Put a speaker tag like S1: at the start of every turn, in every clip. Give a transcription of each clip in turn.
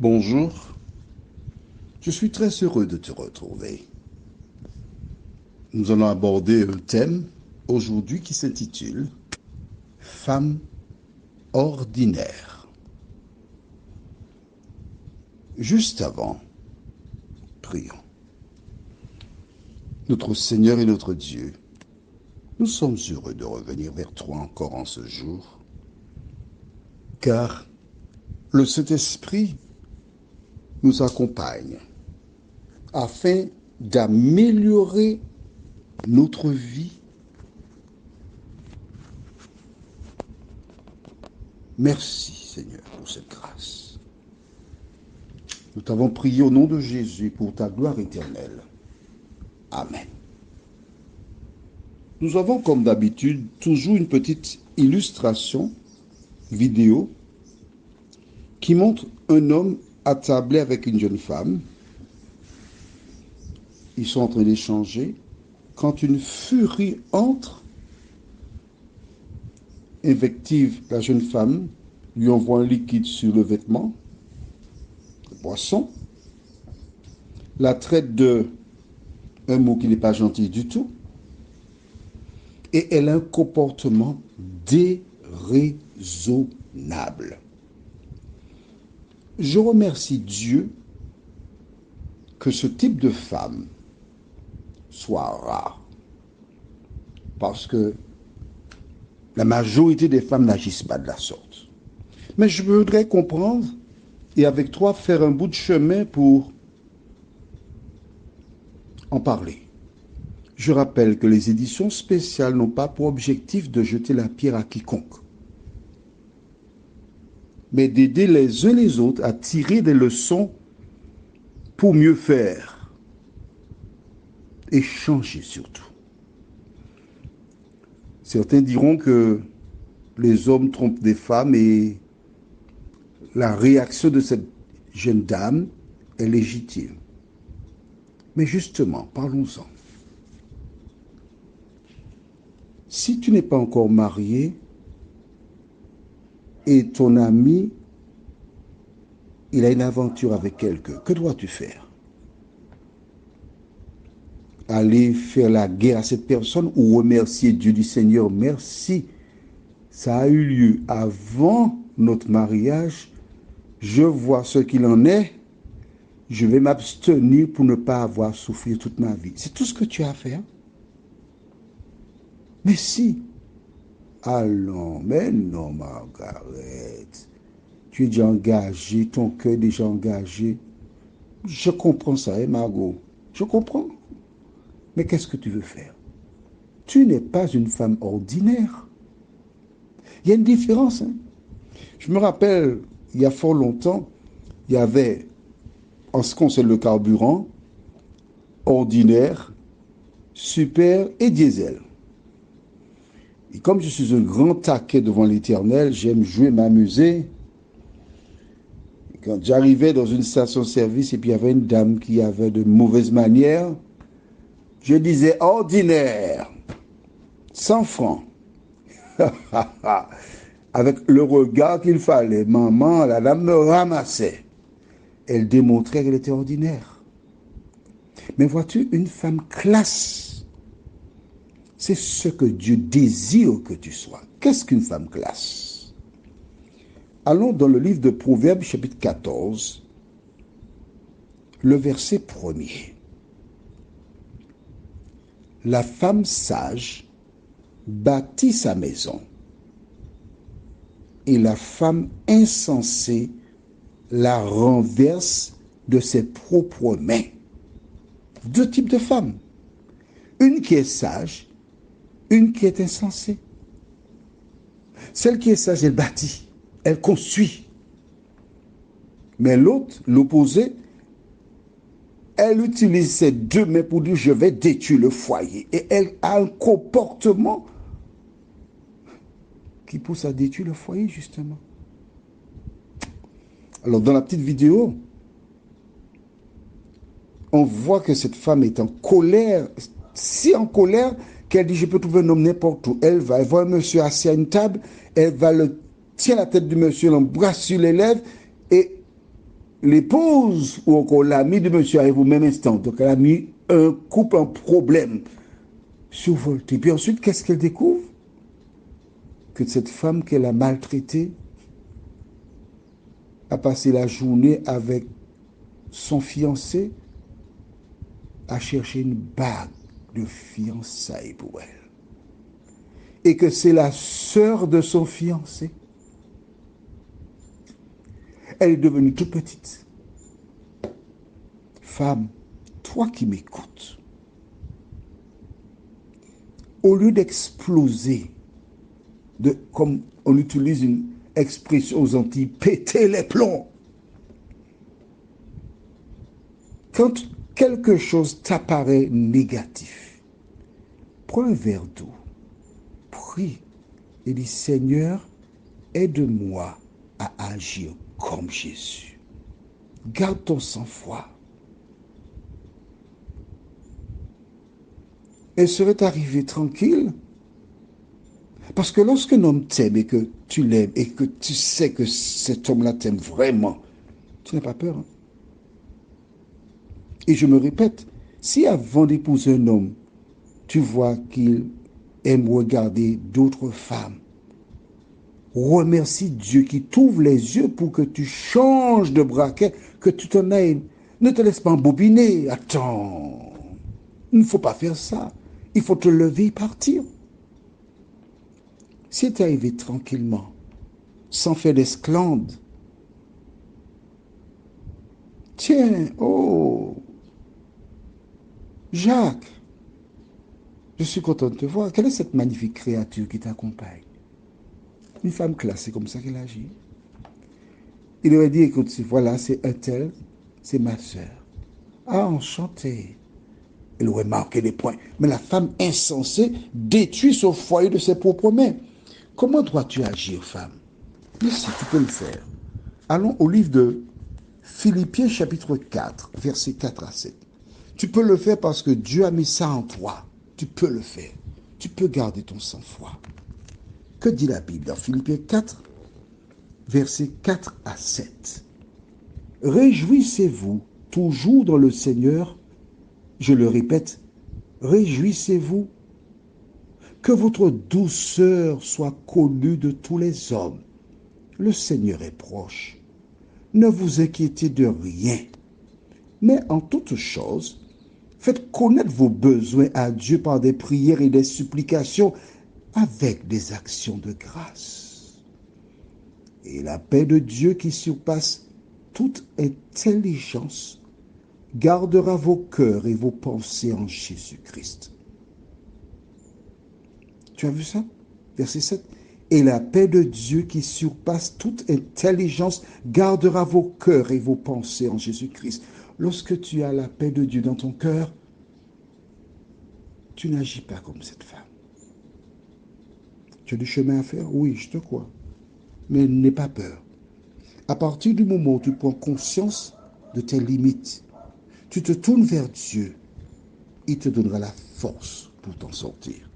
S1: Bonjour, je suis très heureux de te retrouver. Nous allons aborder un thème aujourd'hui qui s'intitule Femme ordinaire. Juste avant, prions. Notre Seigneur et notre Dieu, nous sommes heureux de revenir vers toi encore en ce jour, car le Saint-Esprit nous accompagne afin d'améliorer notre vie. Merci Seigneur pour cette grâce. Nous t'avons prié au nom de Jésus pour ta gloire éternelle. Amen. Nous avons comme d'habitude toujours une petite illustration vidéo qui montre un homme attablé avec une jeune femme. Ils sont en train d'échanger quand une furie entre, invective la jeune femme, lui envoie un liquide sur le vêtement, le poisson, la traite de un mot qui n'est pas gentil du tout, et elle a un comportement déraisonnable. Je remercie Dieu que ce type de femme soit rare, parce que la majorité des femmes n'agissent pas de la sorte. Mais je voudrais comprendre et avec toi faire un bout de chemin pour en parler. Je rappelle que les éditions spéciales n'ont pas pour objectif de jeter la pierre à quiconque, mais d'aider les uns les autres à tirer des leçons pour mieux faire et changer surtout. Certains diront que les hommes trompent des femmes et la réaction de cette jeune dame est légitime. Mais justement, parlons-en. Si tu n'es pas encore marié et ton ami, il a une aventure avec quelqu'un, que dois-tu faire? Aller faire la guerre à cette personne ou remercier Dieu du Seigneur? Merci, ça a eu lieu avant notre mariage, je vois ce qu'il en est, je vais m'abstenir pour ne pas avoir souffert toute ma vie. C'est tout ce que tu as à faire. Mais si, allons, mais non, Margaret, tu es déjà engagé, ton cœur est déjà engagé. Je comprends ça, hein, Margot, je comprends. Mais qu'est-ce que tu veux faire? Tu n'es pas une femme ordinaire. Il y a une différence. Hein? Je me rappelle, il y a fort longtemps, il y avait, en ce qui concerne le carburant, ordinaire, super et diesel. Et comme je suis un grand taquet devant l'Éternel, j'aime jouer, m'amuser. Quand j'arrivais dans une station-service et puis il y avait une dame qui avait de mauvaises manières, je disais ordinaire, 100 francs. Avec le regard qu'il fallait, maman, la dame me ramassait. Elle démontrait qu'elle était ordinaire. Mais vois-tu, une femme classe, c'est ce que Dieu désire que tu sois. Qu'est-ce qu'une femme classe? Allons dans le livre de Proverbes, chapitre 14, le verset 1er. La femme sage bâtit sa maison, et la femme insensée la renverse de ses propres mains. Deux types de femmes. Une qui est sage, une qui est insensée. Celle qui est sage, elle bâtit, elle construit. Mais l'autre, l'opposé, elle utilise ses deux mains pour dire je vais détruire le foyer. Et elle a un comportement qui pousse à détruire le foyer, justement. Alors, dans la petite vidéo, on voit que cette femme est en colère, si en colère qu'elle dit je peux trouver un homme n'importe où. Elle voit un monsieur assis à une table, elle va le tirer la tête du monsieur, l'embrasse sur les lèvres et l'épouse ou encore l'ami de monsieur arrive au même instant. Donc elle a mis un couple en problème, survolté. Puis ensuite, qu'est-ce qu'elle découvre? Que cette femme qu'elle a maltraitée a passé la journée avec son fiancé à chercher une bague de fiançailles pour elle. Et que c'est la sœur de son fiancé. Elle est devenue toute petite. Femme, toi qui m'écoutes, au lieu d'exploser, comme on utilise une expression aux Antilles, péter les plombs, quand quelque chose t'apparaît négatif, prends un verre d'eau, prie et dis Seigneur, aide-moi à agir comme Jésus. Garde ton sang-froid. Elle serait arrivée tranquille. Parce que lorsqu'un homme t'aime et que tu l'aimes et que tu sais que cet homme-là t'aime vraiment, tu n'as pas peur. Hein? Et je me répète, si avant d'épouser un homme, tu vois qu'il aime regarder d'autres femmes, remercie Dieu qui t'ouvre les yeux pour que tu changes de braquet, que tu t'en ailles. Ne te laisse pas embobiner. Attends, il ne faut pas faire ça. Il faut te lever et partir. Si tu es arrivé tranquillement, sans faire d'esclandre, tiens, oh, Jacques, je suis content de te voir. Quelle est cette magnifique créature qui t'accompagne? Une femme classe, c'est comme ça qu'elle agit. Il aurait dit, écoute, voilà, c'est un tel, c'est ma sœur. Ah, enchanté. Elle aurait marqué des points. Mais la femme insensée détruit son foyer de ses propres mains. Comment dois-tu agir, femme? Mais si tu peux le faire. Allons au livre de Philippiens chapitre 4, versets 4 à 7. Tu peux le faire parce que Dieu a mis ça en toi. Tu peux le faire. Tu peux garder ton sang-froid. Que dit la Bible dans Philippiens 4, versets 4 à 7? Réjouissez-vous toujours dans le Seigneur. Je le répète, réjouissez-vous. Que votre douceur soit connue de tous les hommes. Le Seigneur est proche. Ne vous inquiétez de rien. Mais en toutes choses, faites connaître vos besoins à Dieu par des prières et des supplications avec des actions de grâce. Et la paix de Dieu qui surpasse toute intelligence gardera vos cœurs et vos pensées en Jésus-Christ. Tu as vu ça? Verset 7. Et la paix de Dieu qui surpasse toute intelligence gardera vos cœurs et vos pensées en Jésus-Christ. Lorsque tu as la paix de Dieu dans ton cœur, tu n'agis pas comme cette femme. Tu as du chemin à faire? Oui, je te crois. Mais n'aie pas peur. À partir du moment où tu prends conscience de tes limites, tu te tournes vers Dieu, il te donnera la force pour t'en sortir.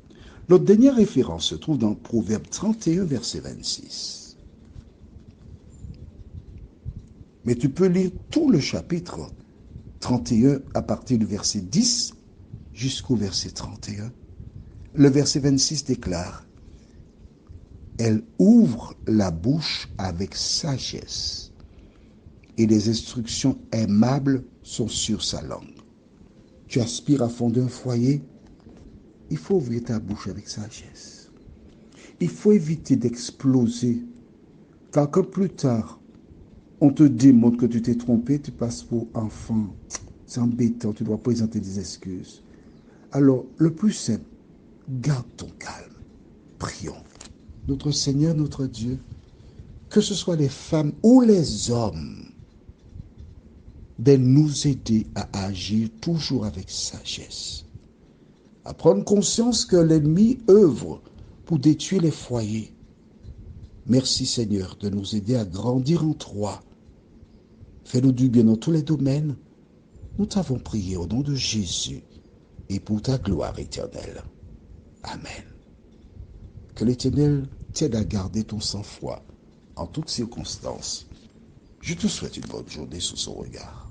S1: Notre dernière référence se trouve dans Proverbe 31, verset 26. Mais tu peux lire tout le chapitre 31 à partir du verset 10 jusqu'au verset 31. Le verset 26 déclare: Elle ouvre la bouche avec sagesse, et les instructions aimables sont sur sa langue. Tu aspires à fonder un foyer, il faut ouvrir ta bouche avec sagesse. Il faut éviter d'exploser, car quand plus tard, on te démontre que tu t'es trompé, tu passes pour enfant. C'est embêtant, tu dois présenter des excuses. Alors, le plus simple, garde ton calme. Prions. Notre Seigneur, notre Dieu, que ce soit les femmes ou les hommes, de nous aider à agir toujours avec sagesse, à prendre conscience que l'ennemi œuvre pour détruire les foyers. Merci Seigneur de nous aider à grandir en toi. Fais-nous du bien dans tous les domaines. Nous t'avons prié au nom de Jésus et pour ta gloire éternelle. Amen. Que l'Éternel t'aide à garder ton sang-froid en toutes circonstances. Je te souhaite une bonne journée sous son regard.